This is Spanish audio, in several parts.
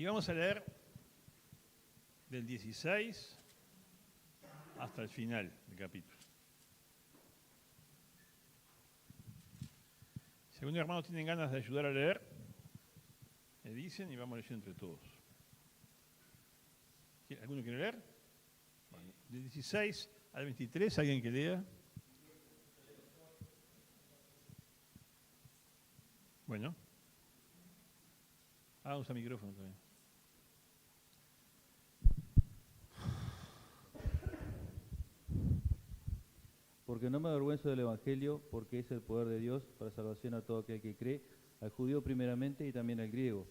Y vamos a leer del 16 hasta el final del capítulo. Si algunos hermanos tienen ganas de ayudar a leer, me dicen y vamos leyendo entre todos. ¿Alguno quiere leer? Bueno, del 16 al 23, ¿alguien que lea? Bueno. Usa micrófono también. Porque no me avergüenzo del Evangelio, porque es el poder de Dios para salvación a todo aquel que cree, al judío primeramente y también al griego.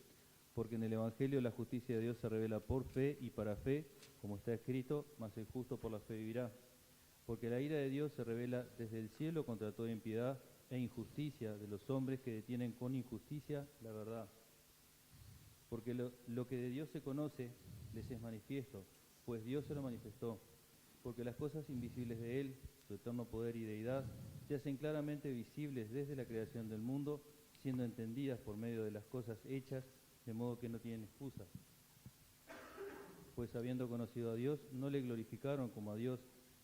Porque en el Evangelio la justicia de Dios se revela por fe y para fe, como está escrito, mas el justo por la fe vivirá. Porque la ira de Dios se revela desde el cielo contra toda impiedad e injusticia de los hombres que detienen con injusticia la verdad. Porque lo que de Dios se conoce les es manifiesto, pues Dios se lo manifestó. Porque las cosas invisibles de Él, su eterno poder y deidad, se hacen claramente visibles desde la creación del mundo, siendo entendidas por medio de las cosas hechas, de modo que no tienen excusa. Pues habiendo conocido a Dios, no le glorificaron como a Dios,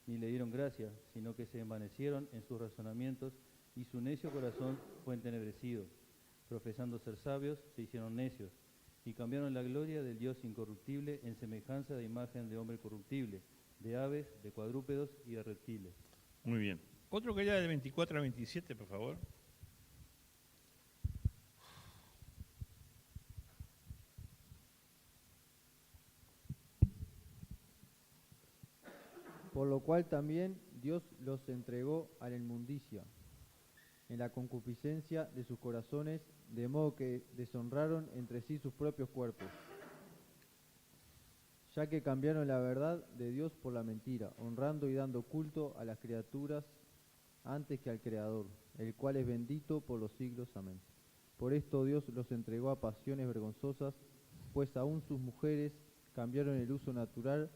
ni le dieron gracia, sino que se envanecieron en sus razonamientos, y su necio corazón fue entenebrecido. Profesando ser sabios, se hicieron necios, y cambiaron la gloria del Dios incorruptible en semejanza de imagen de hombre corruptible, de aves, de cuadrúpedos y de reptiles. Muy bien. Otro que lea del 24 al 27, por favor. Por lo cual también Dios los entregó a la inmundicia, en la concupiscencia de sus corazones, de modo que deshonraron entre sí sus propios cuerpos, ya que cambiaron la verdad de Dios por la mentira, honrando y dando culto a las criaturas antes que al Creador, el cual es bendito por los siglos. Amén. Por esto Dios los entregó a pasiones vergonzosas, pues aún sus mujeres cambiaron el uso natural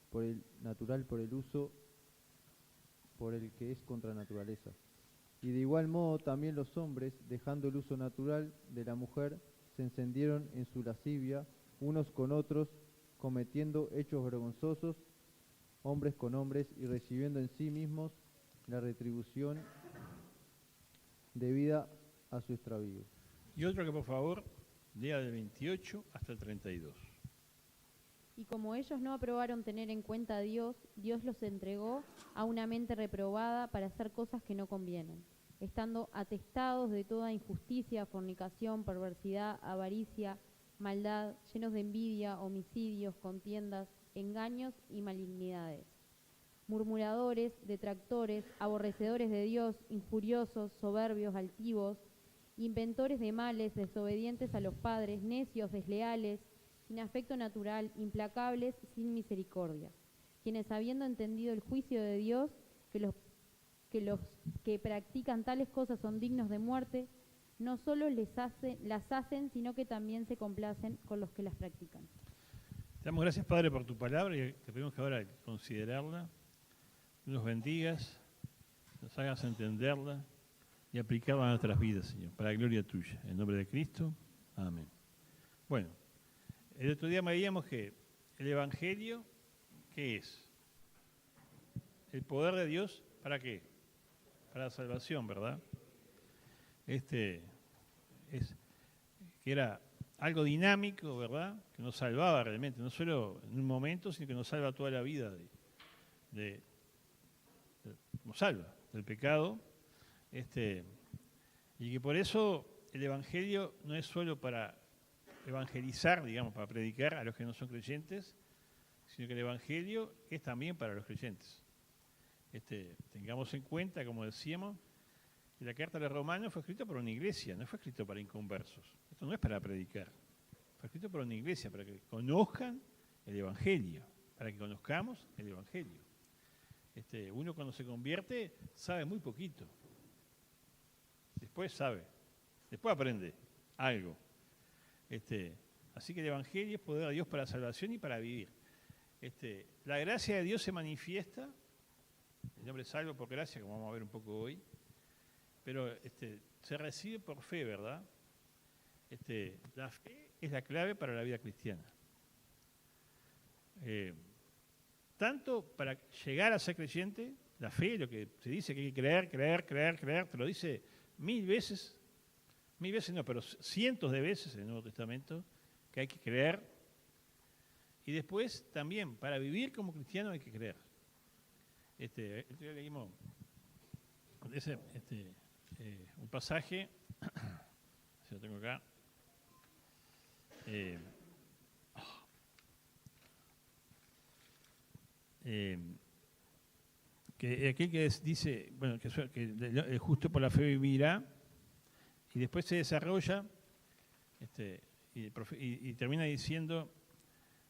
por el uso por el que es contra naturaleza. Y de igual modo también los hombres, dejando el uso natural de la mujer, se encendieron en su lascivia unos con otros, cometiendo hechos vergonzosos, hombres con hombres, y recibiendo en sí mismos la retribución debida a su extravío. Y otro que por favor lea del 28 hasta el 32. Y como ellos no aprobaron tener en cuenta a Dios, Dios los entregó a una mente reprobada para hacer cosas que no convienen, estando atestados de toda injusticia, fornicación, perversidad, avaricia, maldad, llenos de envidia, homicidios, contiendas, engaños y malignidades. Murmuradores, detractores, aborrecedores de Dios, injuriosos, soberbios, altivos, inventores de males, desobedientes a los padres, necios, desleales, sin afecto natural, implacables, sin misericordia, quienes habiendo entendido el juicio de Dios, que los que practican tales cosas son dignos de muerte, no solo las hacen, sino que también se complacen con los que las practican. Te damos gracias, Padre, por tu palabra y te pedimos que ahora considerarla, nos bendigas, nos hagas entenderla y aplicarla a nuestras vidas, Señor, para la gloria tuya. En nombre de Cristo, amén. Bueno, el otro día veíamos que el Evangelio, ¿qué es? El poder de Dios, ¿para qué? Para la salvación, ¿verdad? Que era algo dinámico, ¿verdad? Que nos salvaba realmente, no solo en un momento, sino que nos salva toda la vida, nos salva del pecado, y que por eso el Evangelio no es solo para evangelizar, digamos, para predicar a los que no son creyentes, sino que el Evangelio es también para los creyentes. Tengamos en cuenta, como decíamos, que la carta de los Romanos fue escrita por una iglesia, no fue escrito para inconversos. Esto no es para predicar, fue escrito por una iglesia, para que conozcan el Evangelio, para que conozcamos el Evangelio. Uno cuando se convierte sabe muy poquito, después sabe, después aprende algo. Así que el Evangelio es poder de Dios para la salvación y para vivir. La gracia de Dios se manifiesta, el hombre es salvo por gracia, como vamos a ver un poco hoy, pero se recibe por fe, ¿verdad? La fe es la clave para la vida cristiana. Tanto para llegar a ser creyente, la fe, lo que se dice que hay que creer, te lo dice 1000 veces no, pero cientos de veces en el Nuevo Testamento, que hay que creer. Y después también, para vivir como cristiano hay que creer. Ya leímos un pasaje, si lo tengo acá. Que aquel que dice, bueno, que el justo por la fe vivirá, y después se desarrolla y termina diciendo: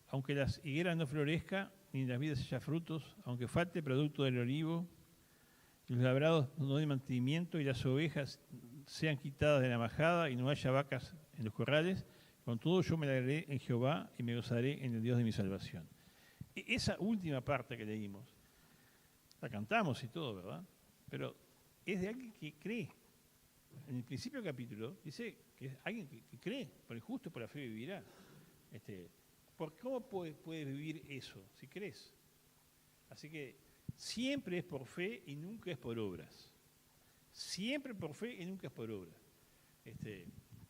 aunque las higueras no florezcan, ni las vides haya frutos, aunque falte producto del olivo, y los labrados no den mantenimiento, y las ovejas sean quitadas de la majada, y no haya vacas en los corrales, con todo yo me alegraré en Jehová, y me gozaré en el Dios de mi salvación. Esa última parte que leímos, la cantamos y todo, ¿verdad? Pero es de alguien que cree. En el principio del capítulo dice que es alguien que cree, por el justo por la fe vivirá. ¿Cómo puedes vivir eso si crees? Así que siempre es por fe y nunca es por obras. Siempre por fe y nunca es por obras.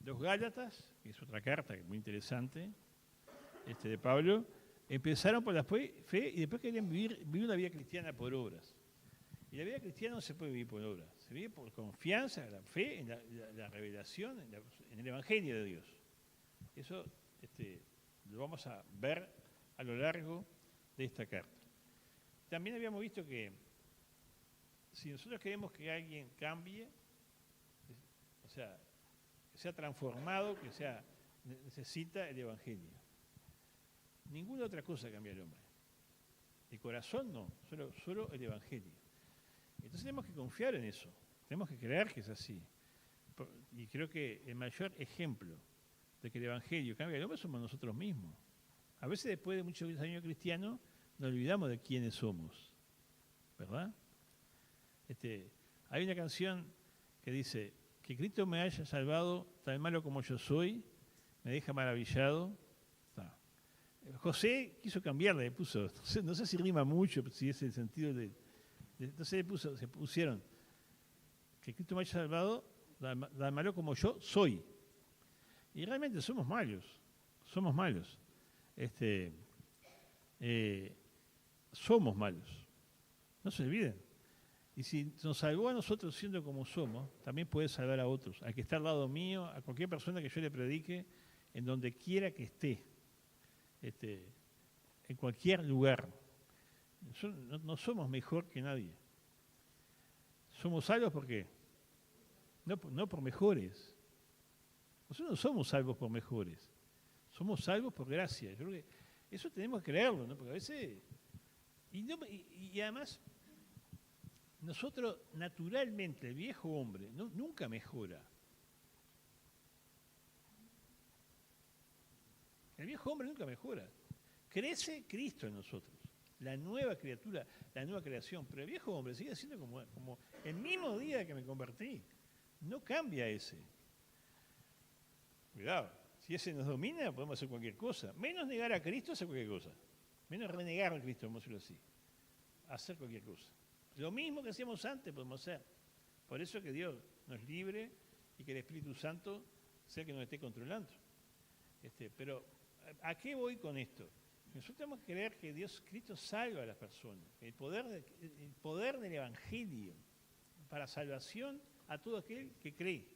Los Gálatas, que es otra carta muy interesante, de Pablo, empezaron por la fe y después querían vivir una vida cristiana por obras. Y la vida cristiana no se puede vivir por obras, se vive por confianza, la fe, en la revelación, en el Evangelio de Dios. Eso lo vamos a ver a lo largo de esta carta. También habíamos visto que si nosotros queremos que alguien cambie, o sea, que sea transformado, necesita el Evangelio. Ninguna otra cosa cambia al hombre. El corazón no, solo el Evangelio. Entonces tenemos que confiar en eso, tenemos que creer que es así. Y creo que el mayor ejemplo de que el Evangelio cambia al hombre somos nosotros mismos. A veces después de muchos años cristianos nos olvidamos de quiénes somos, ¿verdad? Hay una canción que dice: que Cristo me haya salvado, tan malo como yo soy, me deja maravillado. José quiso cambiarla, le puso, no sé si rima mucho, si es el sentido entonces se pusieron: que Cristo me haya salvado, tan malo como yo soy. Y realmente somos malos. Somos malos. No se olviden. Y si nos salvó a nosotros siendo como somos, también puede salvar a otros, al que está al lado mío, a cualquier persona que yo le predique, en donde quiera que esté, en cualquier lugar. No somos mejor que nadie. Somos salvos ¿por qué? No por mejores. Nosotros no somos salvos por mejores. Somos salvos por gracia. Yo creo que eso tenemos que creerlo, ¿no? Porque a veces... Y además, nosotros naturalmente, el viejo hombre, nunca mejora. El viejo hombre nunca mejora. Crece Cristo en nosotros, la nueva criatura, la nueva creación. Pero el viejo hombre sigue siendo como el mismo día que me convertí. No cambia ese. Cuidado, si ese nos domina, podemos hacer cualquier cosa. Menos negar a Cristo, hacer cualquier cosa. Menos renegar a Cristo, vamos a decirlo así. Hacer cualquier cosa. Lo mismo que hacíamos antes podemos hacer. Por eso que Dios nos libre y que el Espíritu Santo sea el que nos esté controlando. Pero, ¿a qué voy con esto? Nosotros tenemos que creer que Cristo salva a las personas. El poder del Evangelio para salvación a todo aquel que cree.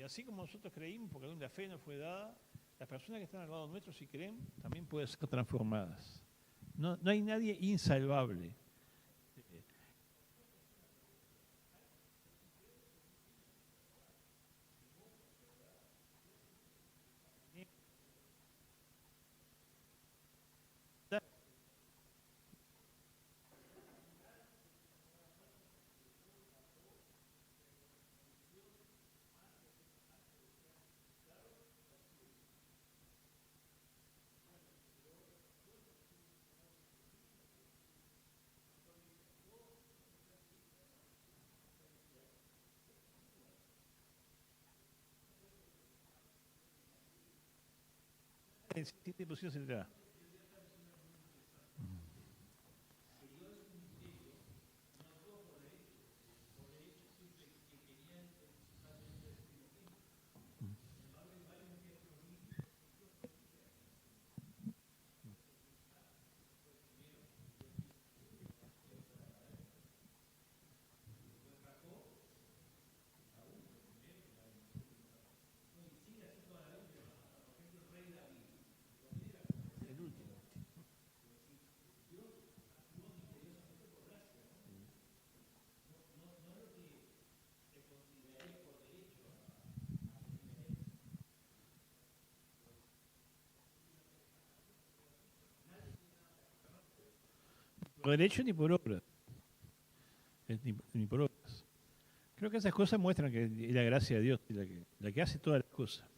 Así como nosotros creímos, porque aún la fe nos fue dada, las personas que están al lado nuestro, si creen, también pueden ser transformadas. No hay nadie insalvable. siete posiciones en entrada. El último. Por derecho ni por obra. Ni por obras. Creo que esas cosas muestran que es la gracia de Dios, la que hace todas las cosas.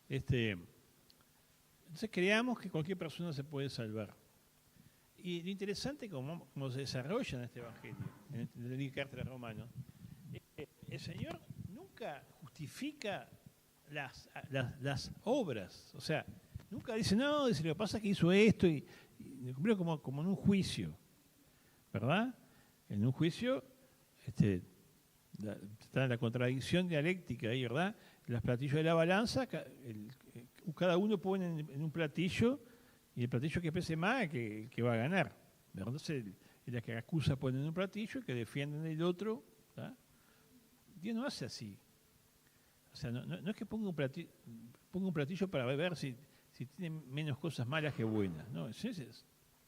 Entonces creamos que cualquier persona se puede salvar. Y lo interesante como se desarrolla en este Evangelio, en la carta de los Romanos, es que el Señor nunca justifica las obras. O sea, nunca dice, no, dice, lo que pasa es que hizo esto y cumplió como en un juicio, ¿verdad? En un juicio está la contradicción dialéctica ahí, ¿verdad? Los platillos de la balanza, cada uno pone en un platillo y el platillo que pese más que va a ganar. Entonces, el que acusa pone en un platillo, el que defiende en el otro. ¿Tá? Dios no hace así. O sea, no es que ponga un platillo para ver si tiene menos cosas malas que buenas. No,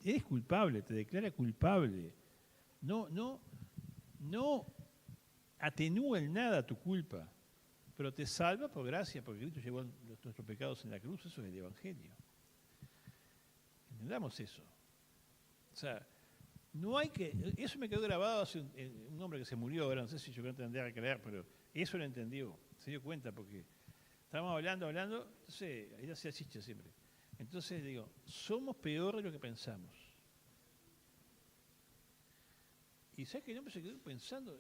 eres culpable, te declara culpable. No atenúa en nada tu culpa, pero te salva por gracia, porque Cristo llevó nuestros pecados en la cruz. Eso es el Evangelio. Entendamos eso. O sea, no hay que... Eso me quedó grabado hace un hombre que se murió, ahora no sé si yo tendría que creer, pero eso lo entendió, se dio cuenta, porque estábamos hablando, entonces, ahí hacía chiste siempre. Entonces digo, somos peor de lo que pensamos. Y ¿sabes que el hombre se quedó pensando?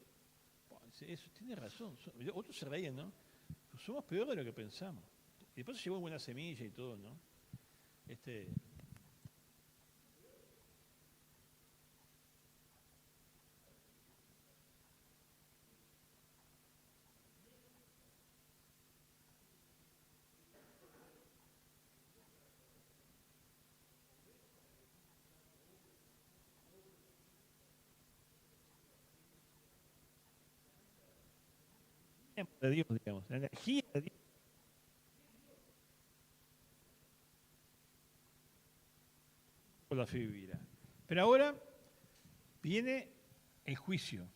Eso tiene razón. Otros se reían, ¿no? Somos peor de lo que pensamos. Y después se llevó buena semilla y todo, ¿no? De Dios, digamos, la energía de Dios. Por la fe vivirá. Pero ahora viene el juicio,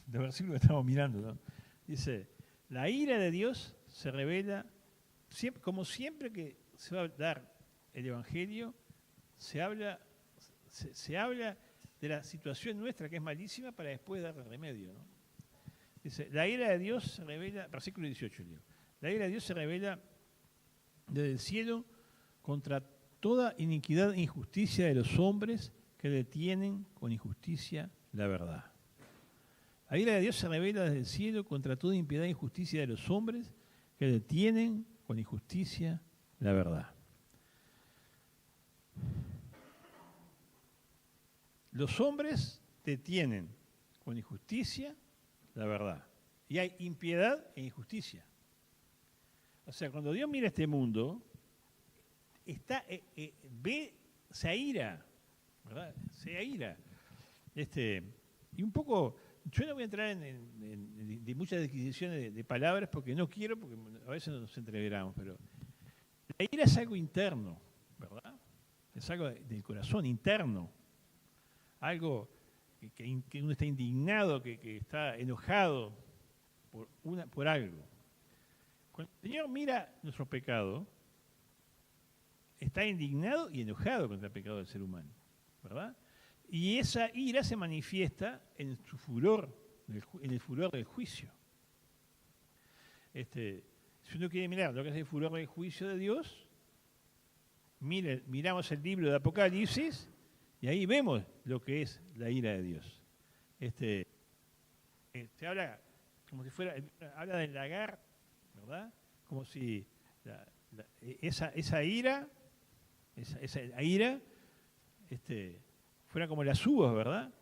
del versículo que estamos mirando, ¿no? Dice, la ira de Dios se revela, como siempre que se va a dar el Evangelio, se habla de la situación nuestra que es malísima para después darle remedio, ¿no? Dice, la ira de Dios se revela, versículo 18, digo, la ira de Dios se revela desde el cielo contra toda iniquidad e injusticia de los hombres que detienen con injusticia la verdad. La ira de Dios se revela desde el cielo contra toda impiedad e injusticia de los hombres que detienen con injusticia la verdad. Los hombres detienen con injusticia la verdad. Y hay impiedad e injusticia. O sea, cuando Dios mira este mundo, se aira, ¿verdad? Se aira. Y un poco, yo no voy a entrar en muchas disquisiciones de palabras porque no quiero, porque a veces nos entreveramos, pero la ira es algo interno, ¿verdad? Es algo del corazón, interno. Algo que uno está indignado, que está enojado por algo. Cuando el Señor mira nuestro pecado, está indignado y enojado contra el pecado del ser humano, ¿verdad? Y esa ira se manifiesta en su furor, en el furor del juicio. Si uno quiere mirar lo que es el furor del juicio de Dios, miramos el libro de Apocalipsis y ahí vemos lo que es la ira de Dios. Habla como si fuera, habla del lagar, ¿verdad? Como si esa ira esa ira fuera como las uvas, ¿verdad?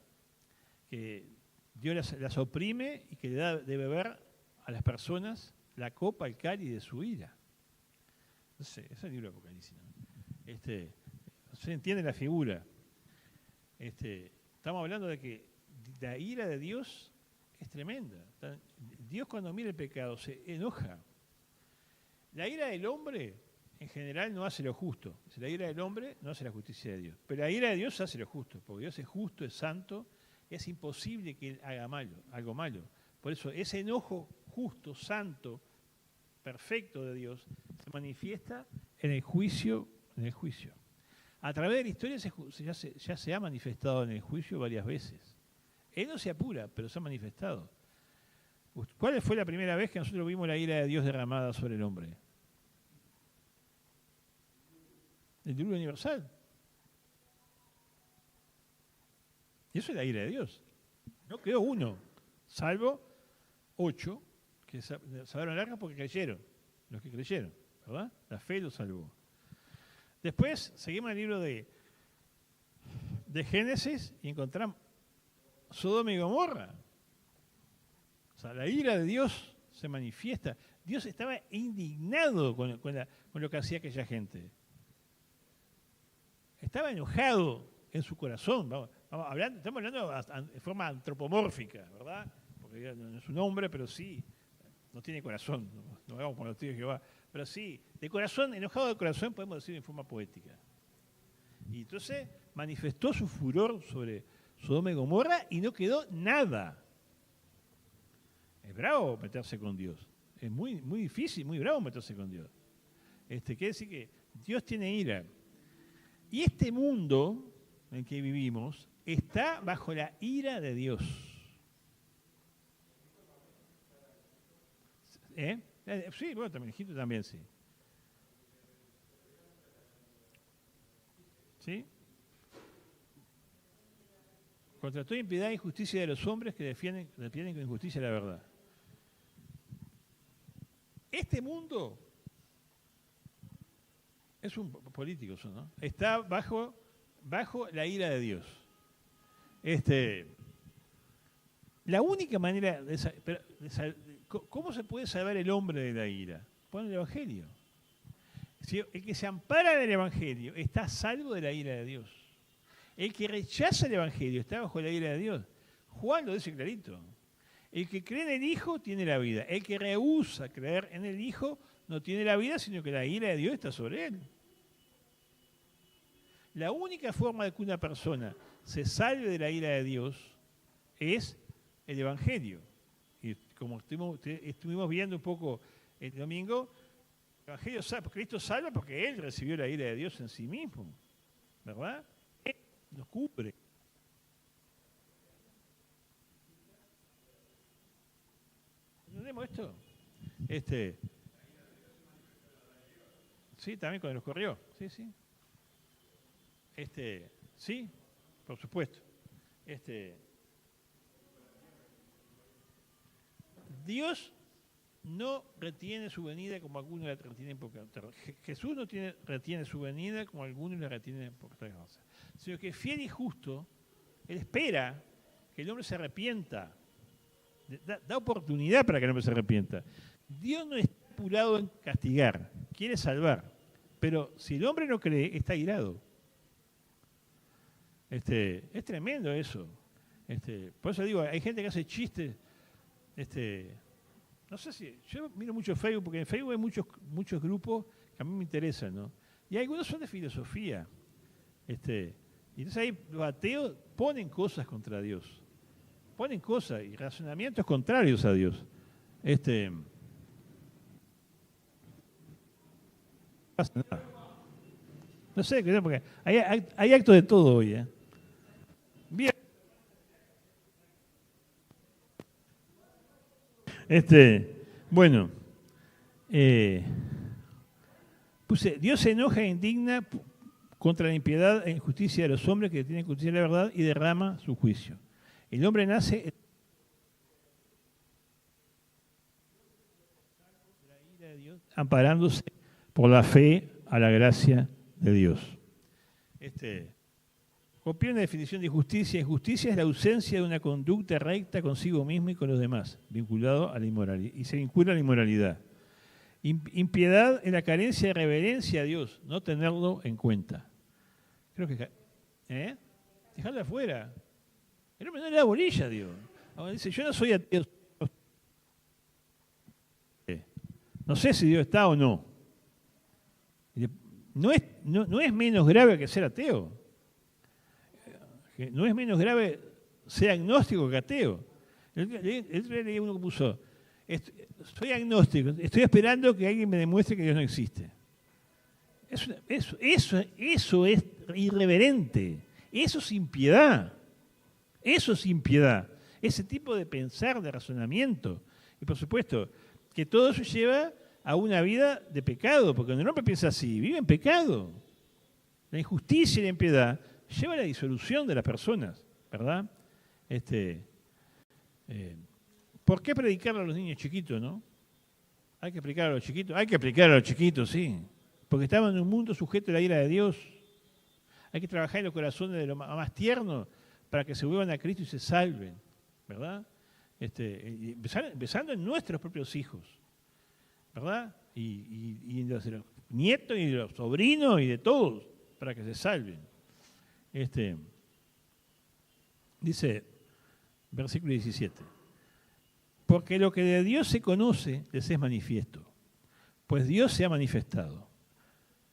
Que Dios las oprime y que le da de beber a las personas la copa, el cáliz de su ira. No sé, ese es el libro de Apocalipsis, ¿no? No se entiende la figura. Estamos hablando de que la ira de Dios es tremenda. Dios cuando mira el pecado se enoja. La ira del hombre en general no hace lo justo. La ira del hombre no hace la justicia de Dios. Pero la ira de Dios hace lo justo, porque Dios es justo, es santo, es imposible que Él haga algo malo. Por eso ese enojo justo, santo, perfecto de Dios se manifiesta en el juicio. A través de la historia ya se ha manifestado en el juicio varias veces. Él no se apura, pero se ha manifestado. ¿Cuál fue la primera vez que nosotros vimos la ira de Dios derramada sobre el hombre? El diluvio universal. Y eso es la ira de Dios. No quedó uno, salvo 8 que salvaron el arca porque creyeron. Los que creyeron, ¿verdad? La fe los salvó. Después seguimos en el libro de Génesis y encontramos Sodoma y Gomorra. O sea, la ira de Dios se manifiesta. Dios estaba indignado con lo que hacía aquella gente. Estaba enojado en su corazón. Estamos hablando de forma antropomórfica, ¿verdad? Porque no es un hombre, pero sí, no tiene corazón. No hagamos con los tíos de Jehová. Pero sí, de corazón, enojado de corazón, podemos decir en forma poética. Y entonces manifestó su furor sobre Sodoma y Gomorra y no quedó nada. Es bravo meterse con Dios. Es muy, muy difícil, muy bravo meterse con Dios. Quiere decir que Dios tiene ira. Y este mundo en el que vivimos está bajo la ira de Dios. Sí, bueno, también Egipto también, sí. ¿Sí? Contra toda impiedad e injusticia de los hombres que defienden con injusticia la verdad. Este mundo es un político, ¿no? Está bajo la ira de Dios. La única manera ¿cómo se puede salvar el hombre de la ira? Pon el Evangelio. Si el que se ampara del Evangelio está a salvo de la ira de Dios. El que rechaza el Evangelio está bajo la ira de Dios. Juan lo dice clarito. El que cree en el Hijo tiene la vida. El que rehúsa creer en el Hijo no tiene la vida, sino que la ira de Dios está sobre él. La única forma de que una persona se salve de la ira de Dios es el Evangelio. Y como estuvimos viendo un poco el domingo, el Evangelio salva, Cristo salva porque Él recibió la ira de Dios en sí mismo, ¿verdad? Él nos cubre. ¿Entendemos esto? Sí, también cuando nos corrió, sí. Sí, por supuesto. Dios no retiene su venida como algunos la retienen por Jesús no retiene su venida como algunos la retienen por otra cosa, sino que fiel y justo, Él espera que el hombre se arrepienta, da oportunidad para que el hombre se arrepienta. Dios no está apurado en castigar, quiere salvar, pero si el hombre no cree, está airado. Es tremendo eso. Por eso digo, hay gente que hace chistes. No sé si, yo miro mucho Facebook, porque en Facebook hay muchos grupos que a mí me interesan, ¿no? Y algunos son de filosofía. Y entonces ahí los ateos ponen cosas contra Dios. Ponen cosas y razonamientos contrarios a Dios. No pasa nada. No sé, porque hay actos de todo hoy, ¿eh? Bien. Bueno, Dios se enoja e indigna contra la impiedad e injusticia de los hombres que tienen justicia de la verdad y derrama su juicio. El hombre nace amparándose por la fe a la gracia de Dios. Copió una definición de justicia. Justicia es la ausencia de una conducta recta consigo mismo y con los demás, vinculado a la inmoralidad, y se vincula a la inmoralidad. Impiedad es la carencia de reverencia a Dios, no tenerlo en cuenta. Creo que... Dejarlo afuera. El hombre no le da bolilla a Dios. Ahora dice, yo no soy ateo. No sé si Dios está o no. No es menos grave que ser ateo. No es menos grave ser agnóstico que ateo. El otro día uno que puso, soy agnóstico, estoy esperando que alguien me demuestre que Dios no existe. Eso es irreverente, eso es impiedad, ese tipo de pensar, de razonamiento. Y por supuesto, que todo eso lleva a una vida de pecado, porque cuando el hombre piensa así, vive en pecado. La injusticia y la impiedad lleva a la disolución de las personas, ¿verdad? ¿Por qué predicarle a los niños chiquitos, no? Hay que predicar a los chiquitos, sí. Porque estamos en un mundo sujeto a la ira de Dios. Hay que trabajar en los corazones de los más tiernos para que se vuelvan a Cristo y se salven, ¿verdad? Empezando en nuestros propios hijos, ¿verdad? Y en los nietos y de los sobrinos y de todos, para que se salven. Dice, versículo 17, porque lo que de Dios se conoce les es manifiesto, pues Dios se ha manifestado.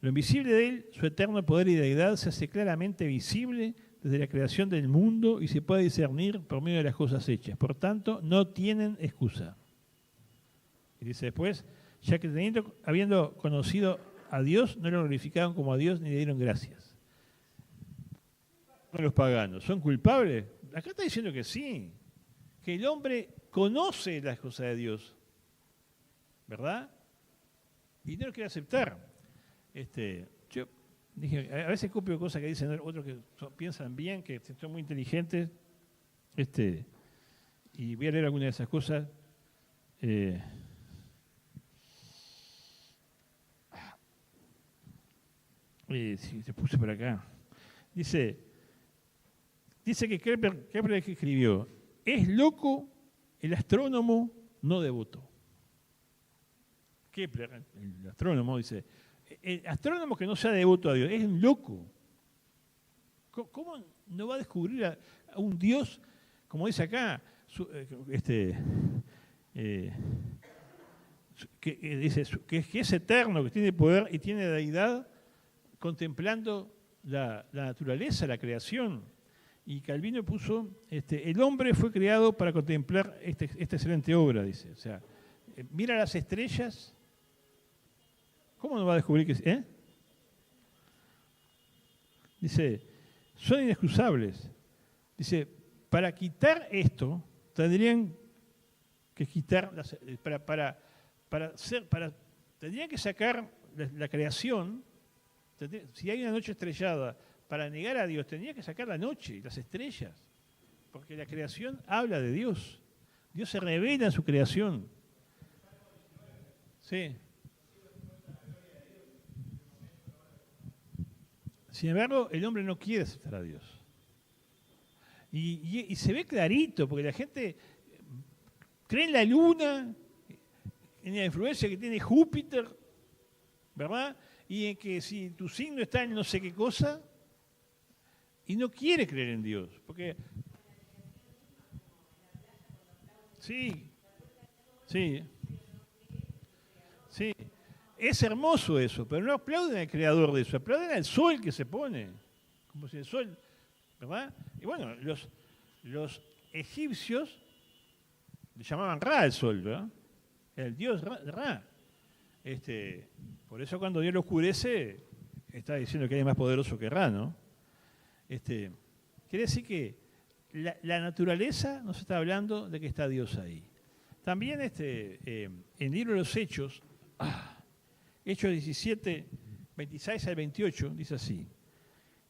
Lo invisible de Él, su eterno poder y deidad, se hace claramente visible desde la creación del mundo y se puede discernir por medio de las cosas hechas. Por tanto, no tienen excusa. Y dice después, ya que habiendo conocido a Dios, no lo glorificaron como a Dios ni le dieron gracias. Los paganos, ¿son culpables? Acá está diciendo que sí, que el hombre conoce las cosas de Dios, ¿verdad? Y no lo quiere aceptar. Yo dije, a veces copio cosas que dicen otros que piensan bien, que son muy inteligentes, y voy a leer alguna de esas cosas. Si se puse por acá. Dice que Kepler escribió, es loco el astrónomo no devoto. Kepler, el astrónomo, dice, el astrónomo que no sea devoto a Dios es un loco. ¿Cómo no va a descubrir a un Dios, como dice acá, que es eterno, que tiene poder y tiene deidad, contemplando la naturaleza, la creación? Y Calvino puso, el hombre fue creado para contemplar esta excelente obra, dice. O sea, mira las estrellas, ¿cómo no va a descubrir que Dice, son inexcusables. Dice, para quitar esto, tendrían que quitar, tendrían que sacar la creación. Si hay una noche estrellada, para negar a Dios, tendría que sacar la noche y las estrellas, porque la creación habla de Dios. Dios se revela en su creación. Sí. Sin embargo, el hombre no quiere aceptar a Dios. Y se ve clarito, porque la gente cree en la luna, en la influencia que tiene Júpiter, ¿verdad? Y en que si tu signo está en no sé qué cosa, y no quiere creer en Dios, porque sí, es hermoso eso, pero no aplauden al creador de eso, aplauden al sol que se pone, como si el sol, ¿verdad? Y bueno, los egipcios le llamaban Ra al sol, ¿verdad? El dios Ra. Por eso cuando Dios lo oscurece, está diciendo que hay más poderoso que Ra, ¿no? Quiere decir que la naturaleza nos está hablando de que está Dios ahí. También en el libro de los Hechos, Hechos 17, 26 al 28, dice así: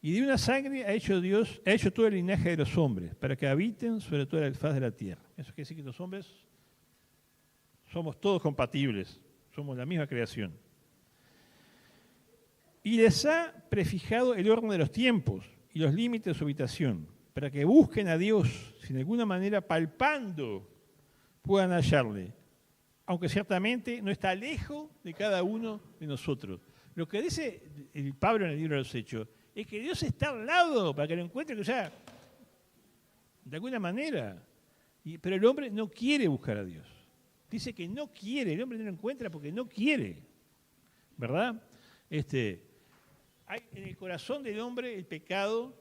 y de una sangre ha hecho todo el linaje de los hombres, para que habiten sobre toda la faz de la tierra. Eso quiere decir que los hombres somos todos compatibles, somos la misma creación. y les ha prefijado el orden de los tiempos y los límites de su habitación, para que busquen a Dios, si de alguna manera palpando puedan hallarle, aunque ciertamente no está lejos de cada uno de nosotros. Lo que dice el Pablo en el libro de los Hechos es que Dios está al lado para que lo encuentre, o sea, de alguna manera. Pero el hombre no quiere buscar a Dios. Dice que no quiere, el hombre no lo encuentra porque no quiere, ¿verdad? Hay, en el corazón del hombre el pecado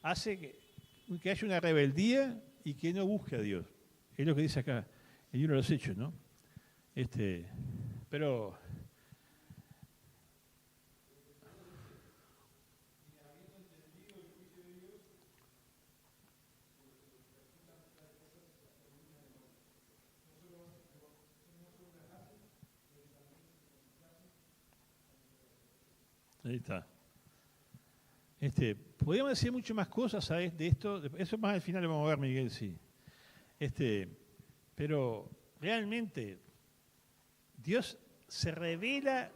hace que haya una rebeldía y que no busque a Dios. Es lo que dice acá el libro de los Hechos, ¿no? Pero ahí está. Podríamos decir mucho más cosas, ¿sabes? De esto, eso más al final lo vamos a ver, Miguel, sí. Pero realmente Dios se revela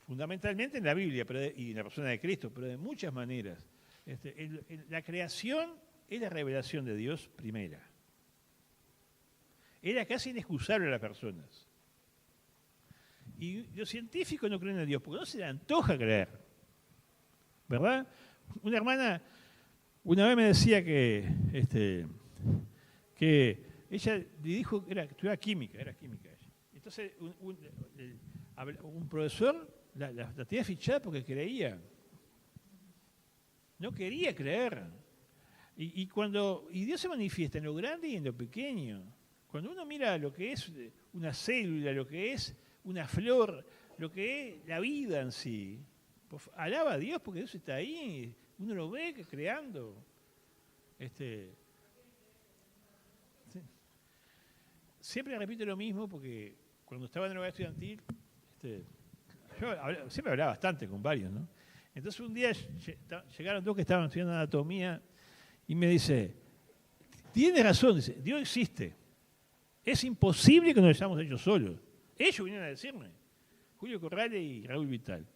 fundamentalmente en la Biblia y en la persona de Cristo, pero de muchas maneras. La creación es la revelación de Dios primera. Era casi inexcusable a las personas. Y los científicos no creen en Dios porque no se les antoja creer. ¿Verdad? Una hermana una vez me decía que ella le dijo que estudiaba química, era química ella. Entonces un profesor la tenía fichada porque creía. No quería creer. Y Dios se manifiesta en lo grande y en lo pequeño. Cuando uno mira lo que es una célula, lo que es una flor, lo que es la vida en sí, pues alaba a Dios porque Dios está ahí, uno lo ve creando. Sí. Siempre repito lo mismo porque cuando estaba en el hogar estudiantil, yo siempre hablaba bastante con varios, ¿no? Entonces un día llegaron dos que estaban estudiando anatomía y me dice, tiene razón, dice, Dios existe. Es imposible que nos hayamos hecho solos. Ellos vinieron a decirme, Julio Corrales y Raúl Vital.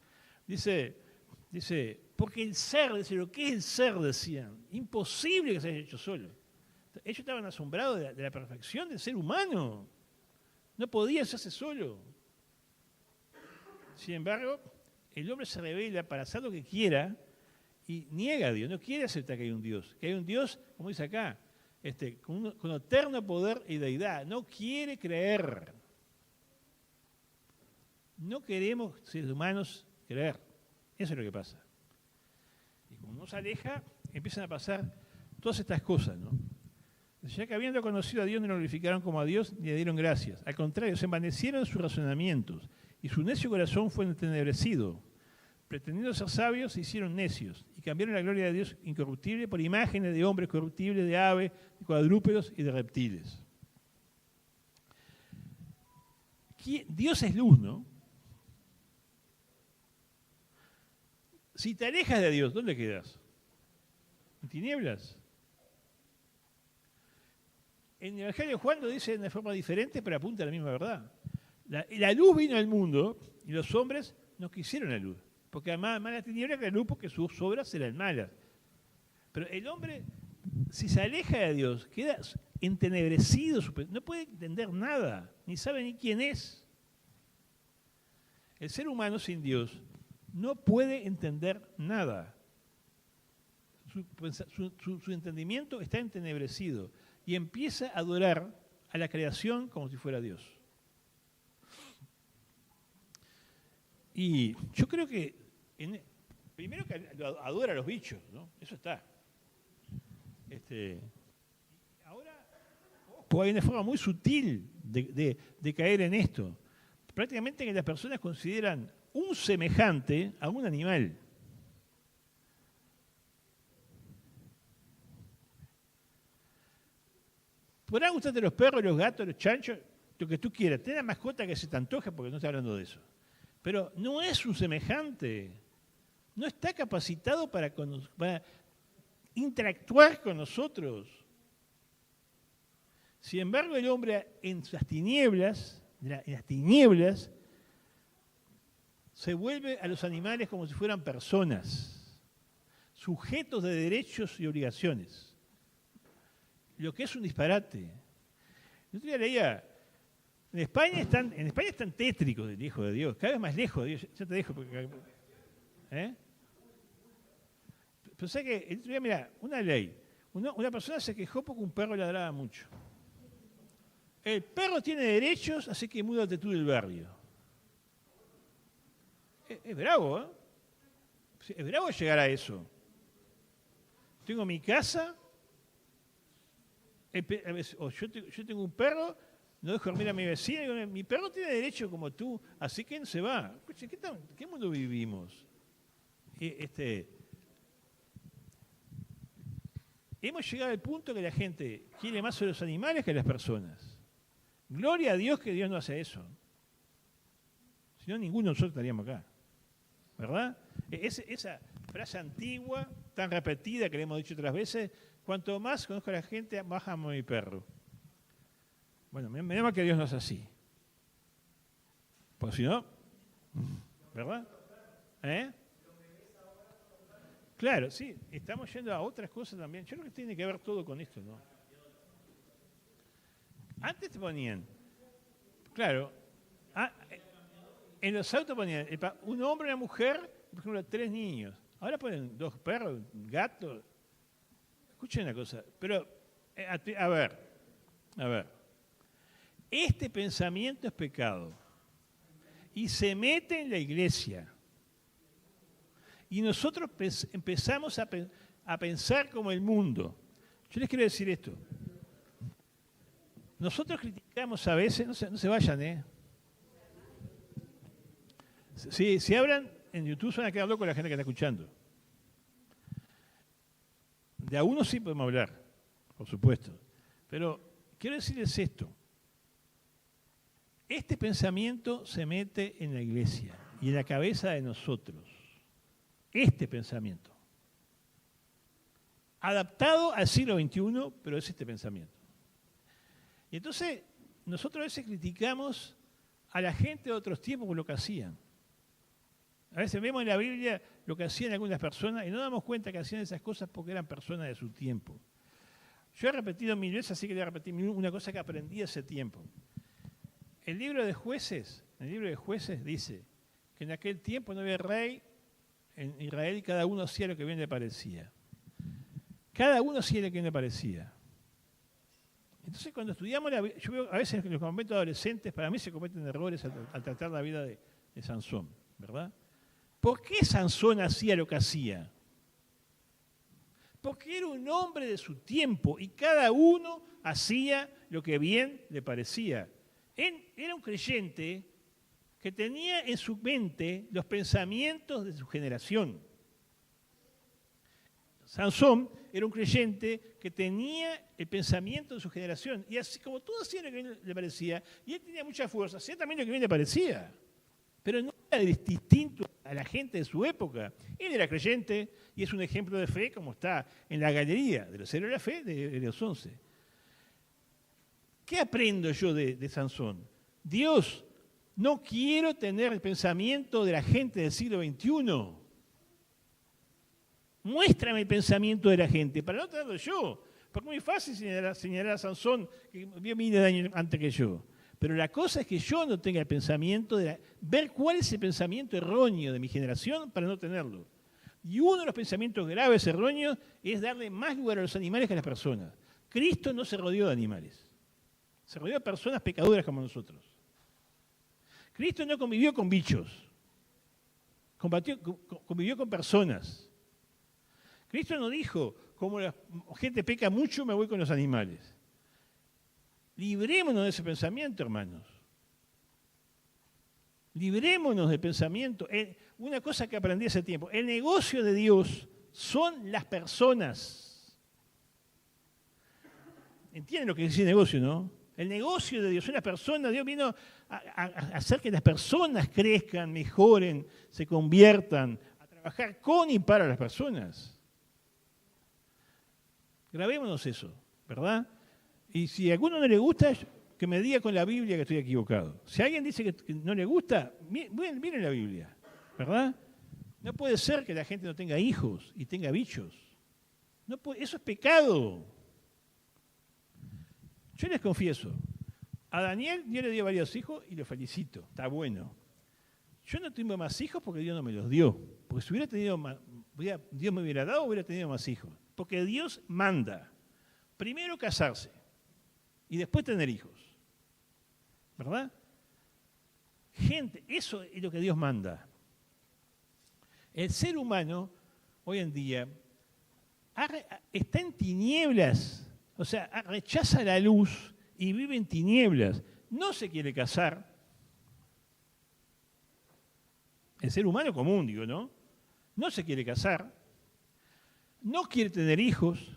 Dice, porque el ser, dice, lo que es el ser, decían, imposible que se haya hecho solo. Ellos estaban asombrados de la perfección del ser humano. No podía hacerse solo. Sin embargo, el hombre se revela para hacer lo que quiera y niega a Dios, no quiere aceptar que hay un Dios. Que hay un Dios, como dice acá, con eterno poder y deidad. No quiere creer. No queremos, seres humanos, creer. Eso es lo que pasa. Y como uno se aleja, empiezan a pasar todas estas cosas, ¿no? Ya que habiendo conocido a Dios, no lo glorificaron como a Dios ni le dieron gracias. Al contrario, se envanecieron sus razonamientos y su necio corazón fue entenebrecido. Pretendiendo ser sabios, se hicieron necios y cambiaron la gloria de Dios incorruptible por imágenes de hombres corruptibles, de aves, de cuadrúpedos y de reptiles. Dios es luz, ¿no? Si te alejas de Dios, ¿dónde quedas? ¿En tinieblas? En el Evangelio de Juan lo dice de forma diferente, pero apunta a la misma verdad. La luz vino al mundo y los hombres no quisieron la luz. Porque además la tiniebla que la luz porque sus obras eran malas. Pero el hombre, si se aleja de Dios, queda entenebrecido, no puede entender nada, ni sabe ni quién es. El ser humano sin Dios no puede entender nada. Su entendimiento está entenebrecido y empieza a adorar a la creación como si fuera Dios. Y yo creo que, primero que adora a los bichos, ¿no? Eso está. Ahora, hay una forma muy sutil de caer en esto. Prácticamente que las personas consideran un semejante a un animal. Podrán gustarte los perros, los gatos, los chanchos, lo que tú quieras. Ten la mascota que se te antoja porque no está hablando de eso. Pero no es un semejante. No está capacitado para interactuar con nosotros. Sin embargo, el hombre en las tinieblas, se vuelve a los animales como si fueran personas, sujetos de derechos y obligaciones. Lo que es un disparate. Yo otro día leía, en España están tétricos del Hijo de Dios, cada vez más lejos de Dios. Ya te dejo. Pero sé que, el otro día, mira, una ley. Una persona se quejó porque un perro ladraba mucho. El perro tiene derechos, así que múdate tú del barrio. Es bravo, ¿eh? Es bravo llegar a eso. Tengo mi casa, yo tengo un perro, no dejo dormir a mi vecino, digo, mi perro tiene derecho como tú, así que no se va. Escuche, ¿qué mundo vivimos? Hemos llegado al punto que la gente quiere más a los animales que a las personas. Gloria a Dios que Dios no hace eso. Si no, ninguno de nosotros estaríamos acá. ¿Verdad? Esa frase antigua, tan repetida que le hemos dicho otras veces, cuanto más conozco a la gente, más amo a mi perro. Bueno, menos mal que Dios no es así. Porque si no, ¿verdad? Claro, sí, estamos yendo a otras cosas también. Yo creo que tiene que ver todo con esto, ¿no? Antes te ponían, claro, en los autos ponían un hombre y una mujer, por ejemplo, 3 niños. Ahora ponen 2 perros, un gato. Escuchen una cosa, pero, a ver. Este pensamiento es pecado y se mete en la iglesia. Y nosotros empezamos a pensar como el mundo. Yo les quiero decir esto. Nosotros criticamos a veces, no se vayan, Si hablan en YouTube se van a quedar locos la gente que está escuchando. De a uno sí podemos hablar, por supuesto. Pero quiero decirles esto. Este pensamiento se mete en la iglesia y en la cabeza de nosotros. Este pensamiento. Adaptado al siglo XXI, pero es este pensamiento. Y entonces, nosotros a veces criticamos a la gente de otros tiempos por lo que hacían. A veces vemos en la Biblia lo que hacían algunas personas y no damos cuenta que hacían esas cosas porque eran personas de su tiempo. Yo he repetido 1000 veces, así que le voy a repetir una cosa que aprendí hace tiempo. El libro de Jueces dice que en aquel tiempo no había rey en Israel y cada uno hacía lo que bien le parecía. Cada uno hacía lo que bien le parecía. Entonces, cuando estudiamos la Biblia, yo veo a veces en los conventos adolescentes, para mí se cometen errores al tratar la vida de Sansón, ¿verdad? ¿Por qué Sansón hacía lo que hacía? Porque era un hombre de su tiempo y cada uno hacía lo que bien le parecía. Era un creyente que tenía en su mente los pensamientos de su generación. Sansón era un creyente que tenía el pensamiento de su generación. Y así como todo hacía lo que bien le parecía, y él tenía mucha fuerza, hacía también lo que bien le parecía. Pero no era distinto a la gente de su época. Él era creyente y es un ejemplo de fe como está en la galería de los héroes de la fe de los 11. ¿Qué aprendo yo de Sansón? Dios, no quiero tener el pensamiento de la gente del siglo XXI. Muéstrame el pensamiento de la gente para no tenerlo yo. Porque es muy fácil señalar a Sansón que vivió miles de años antes que yo. Pero la cosa es que yo no tenga el pensamiento ver cuál es el pensamiento erróneo de mi generación para no tenerlo. Y uno de los pensamientos graves erróneos es darle más lugar a los animales que a las personas. Cristo no se rodeó de animales. Se rodeó de personas pecadoras como nosotros. Cristo no convivió con bichos. Convivió con personas. Cristo no dijo, como la gente peca mucho, me voy con los animales. Librémonos de ese pensamiento, hermanos. Librémonos del pensamiento. Una cosa que aprendí hace tiempo, el negocio de Dios son las personas. ¿Entienden lo que dice negocio, no? El negocio de Dios son las personas. Dios vino a hacer que las personas crezcan, mejoren, se conviertan, a trabajar con y para las personas. Grabémonos eso, ¿verdad? Y si a alguno no le gusta, que me diga con la Biblia que estoy equivocado. Si alguien dice que no le gusta, miren la Biblia. ¿verdad? No puede ser que la gente no tenga hijos y tenga bichos. No puede, eso es pecado. Yo les confieso, a Daniel Dios le dio varios hijos y lo felicito, está bueno. Yo no tengo más hijos porque Dios no me los dio. Porque si hubiera tenido más, Dios me hubiera dado, hubiera tenido más hijos. Porque Dios manda. Primero casarse y después tener hijos. ¿Verdad? Gente, eso es lo que Dios manda. El ser humano, hoy en día, está en tinieblas. O sea, rechaza la luz y vive en tinieblas. No se quiere casar. El ser humano común, digo, ¿no? No se quiere casar. No quiere tener hijos.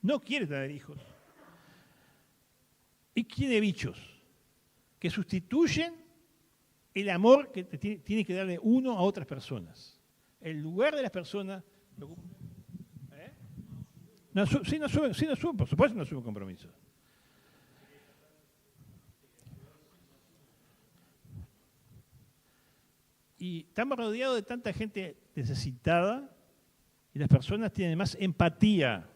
No quiere tener hijos. Y tiene bichos que sustituyen el amor que tiene que darle uno a otras personas. El lugar de las personas... ¿Eh? No suben, por supuesto no suben compromiso. Y estamos rodeados de tanta gente necesitada y las personas tienen más empatía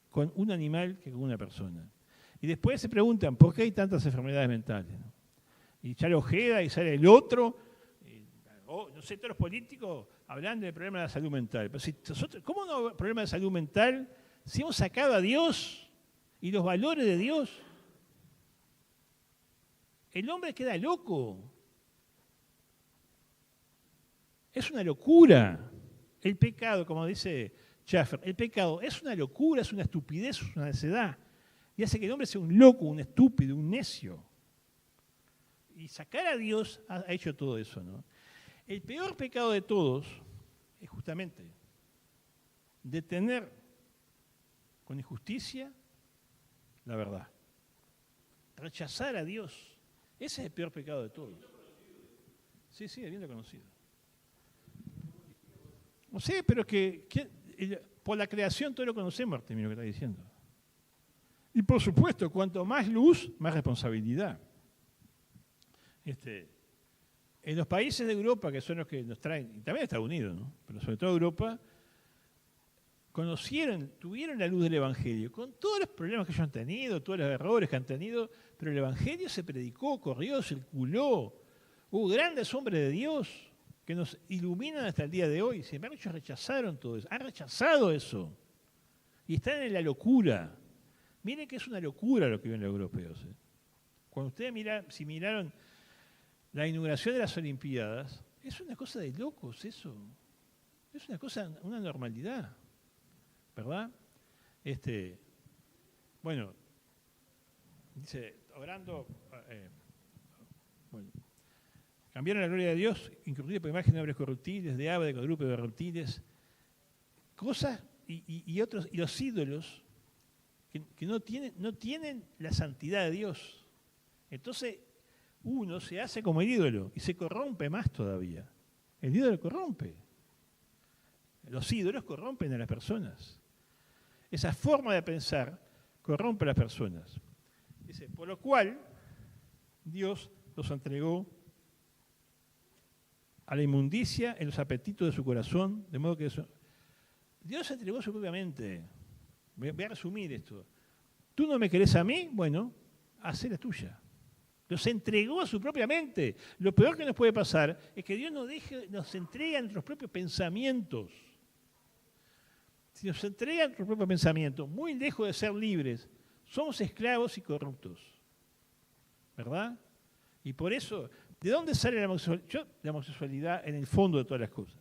con un animal que con una persona. Y después se preguntan, ¿por qué hay tantas enfermedades mentales? ¿No? Y sale Ojeda y sale el otro, no sé, todos los políticos hablando del problema de la salud mental. Pero si nosotros, ¿cómo no problema de salud mental si hemos sacado a Dios y los valores de Dios? El hombre queda loco. Es una locura. El pecado, como dice Schaffer, el pecado es una locura, es una estupidez, es una necedad. Y hace que el hombre sea un loco, un estúpido, un necio. Y sacar a Dios ha hecho todo eso, ¿no? El peor pecado de todos es justamente detener con injusticia la verdad. Rechazar a Dios. Ese es el peor pecado de todos. Sí, es bien reconocido. No sé, pero por la creación todo lo conocemos, Artemio, lo que está diciendo. Y por supuesto, cuanto más luz, más responsabilidad. En los países de Europa, que son los que nos traen, y también Estados Unidos, ¿no? Pero sobre todo Europa, tuvieron la luz del Evangelio, con todos los problemas que ellos han tenido, todos los errores que han tenido, pero el Evangelio se predicó, corrió, circuló. Hubo grandes hombres de Dios que nos iluminan hasta el día de hoy. Sin embargo, ellos rechazaron todo eso, han rechazado eso. Y están en la locura. Miren que es una locura lo que ven los europeos. Cuando ustedes miraron la inauguración de las Olimpiadas, es una cosa de locos eso. Es una normalidad. ¿Verdad? Bueno, dice, orando, cambiaron la gloria de Dios, incurrido por imagen de obras corruptibles, de ave, de cuadrúpedos, de reptiles, cosas y los ídolos que no tienen la santidad de Dios. Entonces, uno se hace como el ídolo y se corrompe más todavía. El ídolo corrompe. Los ídolos corrompen a las personas. Esa forma de pensar corrompe a las personas. Dice, por lo cual Dios los entregó a la inmundicia en los apetitos de su corazón, de modo que Dios entregó su propia mente. Voy a resumir esto. ¿Tú no me querés a mí? Bueno, hacé la tuya. Los entregó a su propia mente. Lo peor que nos puede pasar es que Dios nos entrega nuestros propios pensamientos. Si nos entregan nuestros propios pensamientos, muy lejos de ser libres, somos esclavos y corruptos. ¿Verdad? Y por eso, ¿de dónde sale la homosexualidad? La homosexualidad en el fondo de todas las cosas.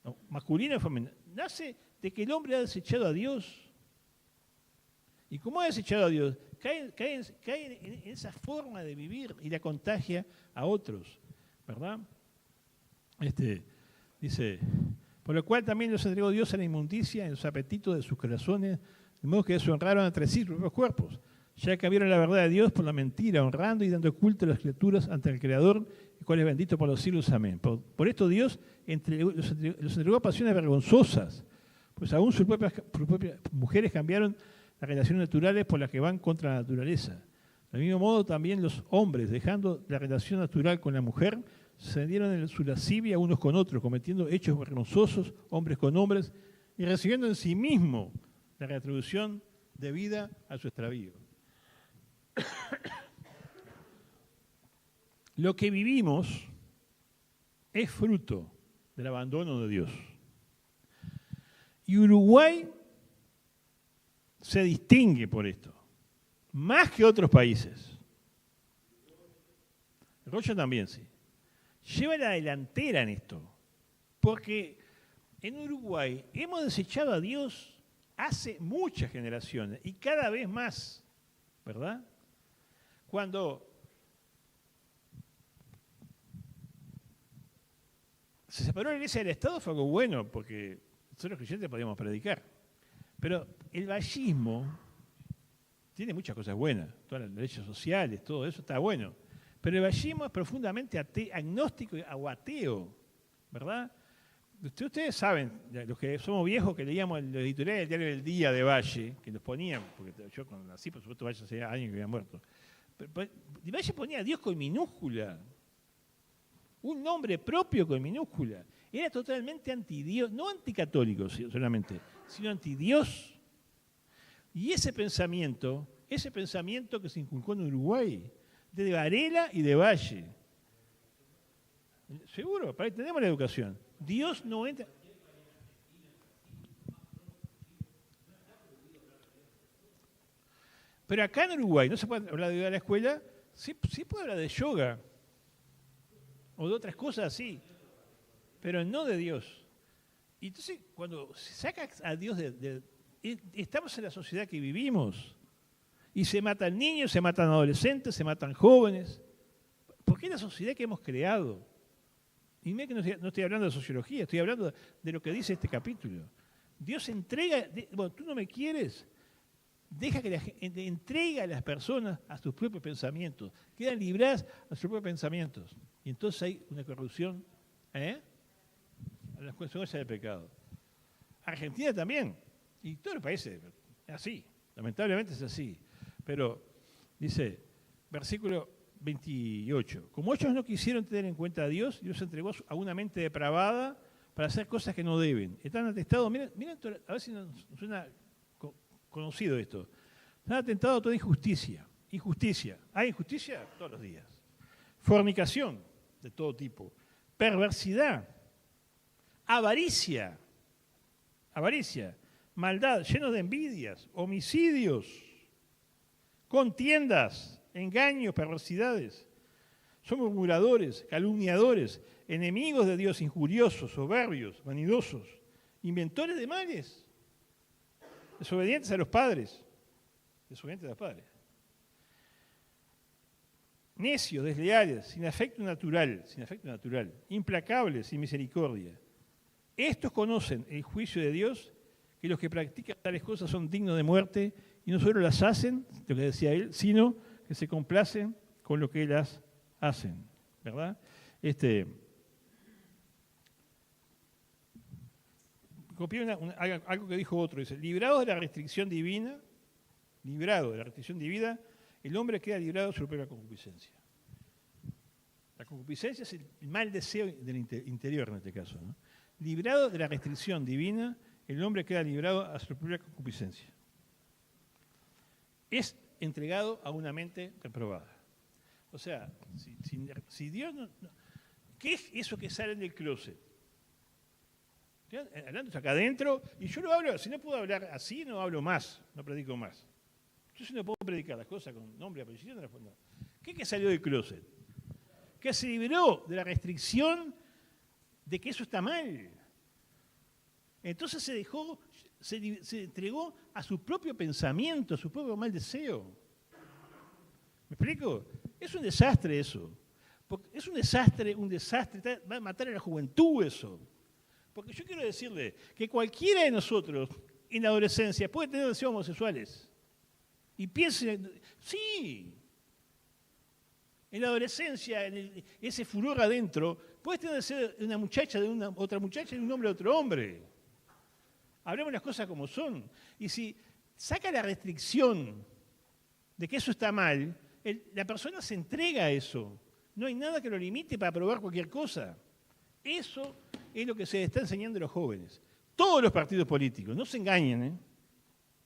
¿No? Masculina y femenina. Nace de que el hombre ha desechado a Dios. Y como ha desechado a Dios, cae en esa forma de vivir y la contagia a otros. ¿Verdad? Dice... Por lo cual también los entregó Dios a la inmundicia en los apetitos de sus corazones, de modo que deshonraron entre sí sus propios cuerpos, ya que vieron la verdad de Dios por la mentira, honrando y dando culto a las criaturas ante el Creador, el cual es bendito por los siglos. Amén. Por esto Dios los entregó a pasiones vergonzosas, pues aún sus propias mujeres cambiaron las relaciones naturales por las que van contra la naturaleza. Del mismo modo también los hombres, dejando la relación natural con la mujer, se dieron en su lascivia unos con otros, cometiendo hechos vergonzosos, hombres con hombres, y recibiendo en sí mismo la retribución debida a su extravío. Lo que vivimos es fruto del abandono de Dios. Y Uruguay se distingue por esto, más que otros países. Rocha también, sí. Lleva la delantera en esto, porque en Uruguay hemos desechado a Dios hace muchas generaciones y cada vez más, ¿verdad? Cuando se separó la iglesia del Estado fue algo bueno, porque nosotros los creyentes podíamos predicar. Pero el vallismo tiene muchas cosas buenas, todas las derechos sociales, todo eso está bueno. Pero el vallismo es profundamente agnóstico o ateo, ¿verdad? Ustedes saben, los que somos viejos, que leíamos el editorial del Diario del Día de Valle, que nos ponían, porque yo cuando nací, por supuesto, Valle hace años que había muerto. Pero Valle ponía a Dios con minúscula, un nombre propio con minúscula. Era totalmente antidios, no anticatólico solamente, sino antidios. Y ese pensamiento que se inculcó en Uruguay, de Varela y de Valle. Seguro, para ahí tenemos la educación. Dios no entra. Pero acá en Uruguay no se puede hablar de ir a la escuela, sí puede hablar de yoga o de otras cosas así, pero no de Dios. Y entonces, cuando se saca a Dios estamos en la sociedad que vivimos y se matan niños, se matan adolescentes, se matan jóvenes, porque es la sociedad que hemos creado. Y mira que no estoy hablando de sociología, estoy hablando de lo que dice este capítulo. Dios entrega, bueno, tú no me quieres, deja que entrega a las personas a sus propios pensamientos, quedan libradas a sus propios pensamientos. Y entonces hay una corrupción a las consecuencias del pecado. Argentina también, y todos los países, es así, lamentablemente es así. Pero dice, versículo 28. Como ellos no quisieron tener en cuenta a Dios, Dios entregó a una mente depravada para hacer cosas que no deben. Están atestados, miren, a ver si nos suena conocido esto. Están atentados a toda injusticia. Injusticia. ¿Hay injusticia? Todos los días. Fornicación de todo tipo. Perversidad. Avaricia. Maldad, llenos de envidias, homicidios, contiendas, engaños, perversidades. Son murmuradores, calumniadores, enemigos de Dios, injuriosos, soberbios, vanidosos, inventores de males, desobedientes a los padres, necios, desleales, sin afecto natural, implacables, sin misericordia. Estos conocen el juicio de Dios, que los que practican tales cosas son dignos de muerte, y no solo las hacen, lo que decía él, sino que se complacen con lo que las hacen, ¿verdad? Copié algo que dijo otro, dice, librado de la restricción divina, el hombre queda librado de su propia concupiscencia. La concupiscencia es el mal deseo del interior en este caso, ¿no? Librado de la restricción divina, el hombre queda librado a su propia concupiscencia. Es entregado a una mente reprobada. O sea, si Dios no... ¿Qué es eso que sale del closet? Hablando acá adentro, y yo lo hablo, si no puedo hablar así, no hablo más, no predico más. Yo si no puedo predicar las cosas con nombre y apellido, no. ¿Qué es que salió del closet? Que se libró de la restricción de que eso está mal. Entonces se entregó a su propio pensamiento, a su propio mal deseo. ¿Me explico? Es un desastre eso. Es un desastre, va a matar a la juventud eso. Porque yo quiero decirle que cualquiera de nosotros en la adolescencia puede tener deseos homosexuales. Y piensen, sí, en la adolescencia, ese furor adentro, puede tener deseo de una muchacha de una otra muchacha y un hombre de otro hombre. Hablemos las cosas como son. Y si saca la restricción de que eso está mal, La persona se entrega a eso. No hay nada que lo limite para probar cualquier cosa. Eso es lo que se está enseñando a los jóvenes. Todos los partidos políticos, no se engañen, ¿eh?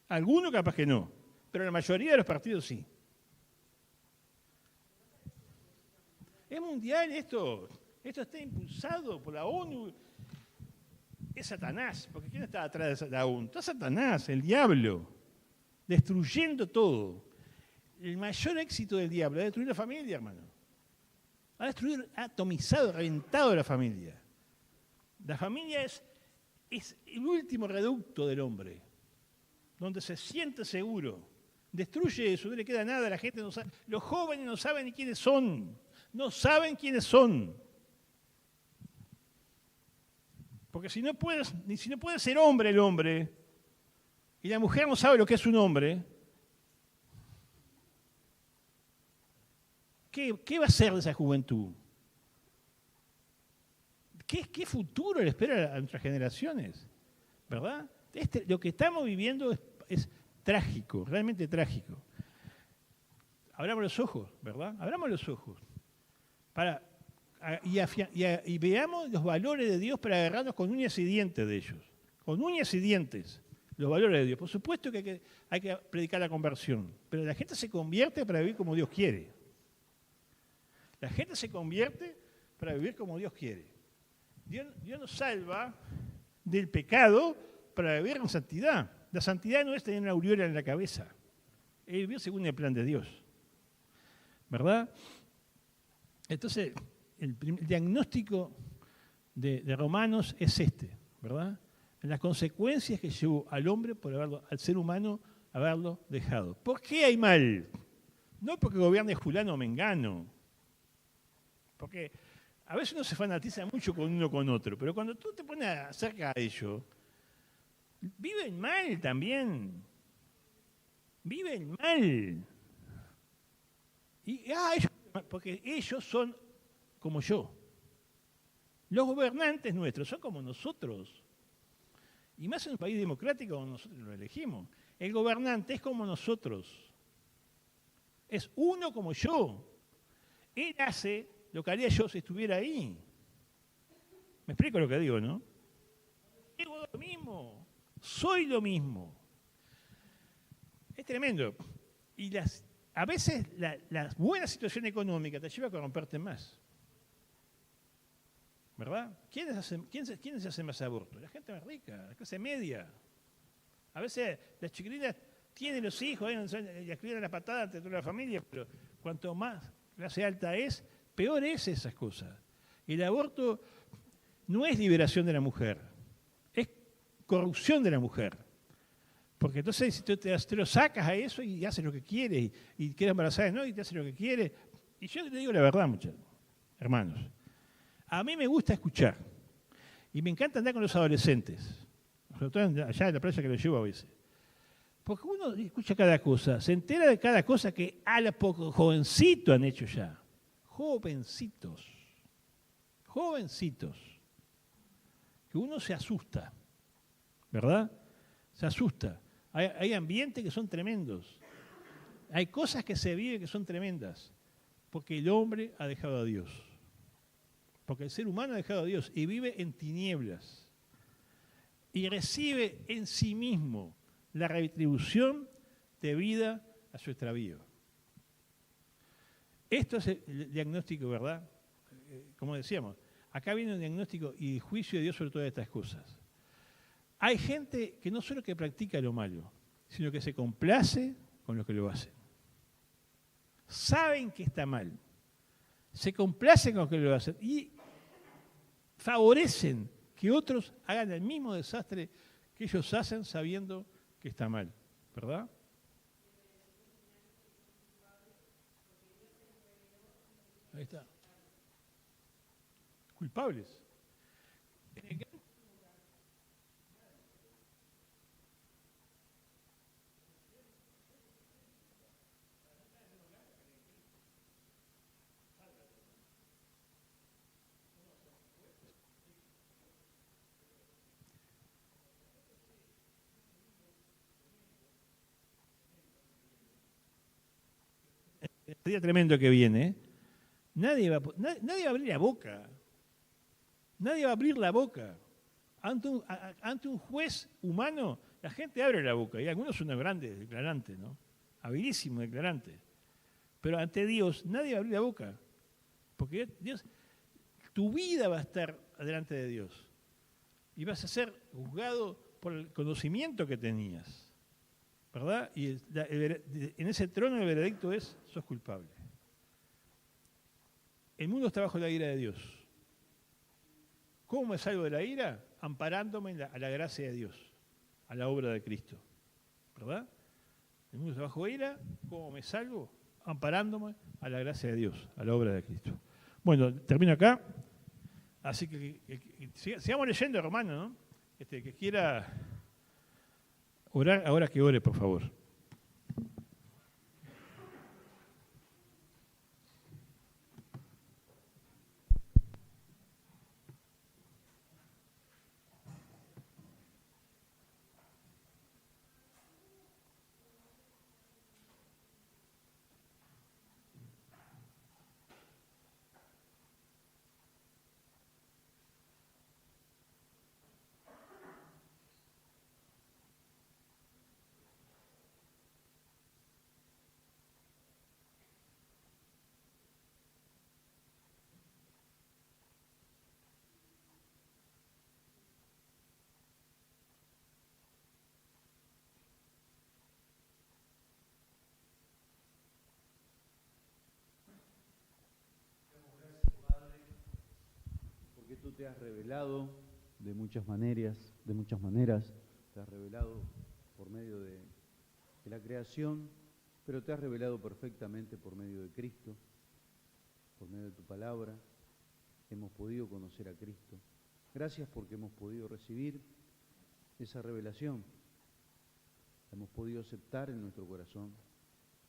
Algunos capaz que no, pero la mayoría de los partidos sí. Es mundial esto. Esto está impulsado por la ONU. Es Satanás, porque ¿quién está atrás de la ONU? Está Satanás, el diablo, destruyendo todo. El mayor éxito del diablo es destruir la familia, hermano. Ha atomizado, reventado la familia. La familia es el último reducto del hombre, donde se siente seguro. Destruye eso, no le queda nada, la gente no sabe. Los jóvenes no saben ni quiénes son. No saben quiénes son. Porque si no puede ser hombre el hombre, y la mujer no sabe lo que es un hombre, ¿qué va a ser de esa juventud? ¿Qué futuro le espera a nuestras generaciones? ¿Verdad? Lo que estamos viviendo es trágico, realmente trágico. Abramos los ojos, ¿verdad? Abramos los ojos. Y veamos los valores de Dios para agarrarnos con uñas y dientes de ellos. Con uñas y dientes, los valores de Dios. Por supuesto que hay que predicar la conversión, pero la gente se convierte para vivir como Dios quiere. La gente se convierte para vivir como Dios quiere. Dios nos salva del pecado para vivir en santidad. La santidad no es tener una aureola en la cabeza, es vivir según el plan de Dios. ¿Verdad? Entonces, el diagnóstico de Romanos es este, ¿verdad? Las consecuencias que llevó al hombre al ser humano, haberlo dejado. ¿Por qué hay mal? No porque gobierne fulano o mengano, porque a veces uno se fanatiza mucho con uno con otro, pero cuando tú te pones cerca de ellos, viven mal también. Viven mal. Porque ellos son como yo. Los gobernantes nuestros son como nosotros. Y más en un país democrático como nosotros lo elegimos. El gobernante es como nosotros. Es uno como yo. Él hace lo que haría yo si estuviera ahí. ¿Me explico lo que digo, no? Digo lo mismo. Soy lo mismo. Es tremendo. Y a veces la buena situación económica te lleva a corromperte más. ¿Verdad? ¿Quiénes hacen más abortos? La gente más rica, la clase media. A veces las chiquilinas tienen los hijos, y escriben la patada ante toda la familia, pero cuanto más clase alta es, peor es esas cosas. El aborto no es liberación de la mujer, es corrupción de la mujer. Porque entonces si te lo sacas a eso y haces lo que quieres, y quedas embarazada, ¿no? Y te haces lo que quieres. Y yo te digo la verdad, muchachos, hermanos. A mí me gusta escuchar. Y me encanta andar con los adolescentes. Sobre todo allá en la playa que los llevo a veces. Porque uno escucha cada cosa, se entera de cada cosa que a los pocos jovencitos han hecho ya. Jovencitos. Que uno se asusta. ¿Verdad? Se asusta. Hay ambientes que son tremendos. Hay cosas que se viven que son tremendas. Porque el hombre ha dejado a Dios. Porque el ser humano ha dejado a Dios y vive en tinieblas. Y recibe en sí mismo la retribución debida a su extravío. Esto es el diagnóstico, ¿verdad? Como decíamos, acá viene un diagnóstico y juicio de Dios sobre todas estas cosas. Hay gente que no solo que practica lo malo, sino que se complace con los que lo hacen. Saben que está mal, se complacen con los que lo hacen y favorecen que otros hagan el mismo desastre que ellos hacen sabiendo que está mal, ¿verdad? Ahí está. Culpables. este día tremendo que viene, nadie va a abrir la boca. Nadie va a abrir la boca. Ante un juez humano, la gente abre la boca. Y algunos son grandes declarantes, ¿no? Habilísimos declarantes. Pero ante Dios, nadie va a abrir la boca. Porque Dios, tu vida va a estar delante de Dios. Y vas a ser juzgado por el conocimiento que tenías. ¿Verdad? Y en ese trono el veredicto es, sos culpable. El mundo está bajo la ira de Dios. ¿Cómo me salgo de la ira? Amparándome a la gracia de Dios, a la obra de Cristo. ¿Verdad? El mundo está bajo ira. ¿Cómo me salgo? Amparándome a la gracia de Dios, a la obra de Cristo. Bueno, termino acá. Así que sigamos leyendo, hermano, ¿no? Que quiera orar, ahora que ore, por favor. Porque tú te has revelado de muchas maneras, te has revelado por medio de la creación, pero te has revelado perfectamente por medio de Cristo, por medio de tu palabra. Hemos podido conocer a Cristo. Gracias porque hemos podido recibir esa revelación. La hemos podido aceptar en nuestro corazón.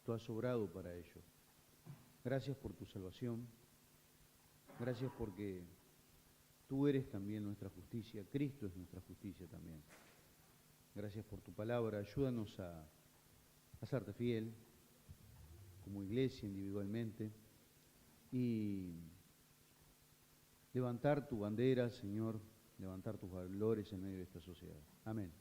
Tú has obrado para ello. Gracias por tu salvación. Gracias porque tú eres también nuestra justicia. Cristo es nuestra justicia también. Gracias por tu palabra. Ayúdanos a serte fiel como iglesia individualmente y levantar tu bandera, Señor, levantar tus valores en medio de esta sociedad. Amén.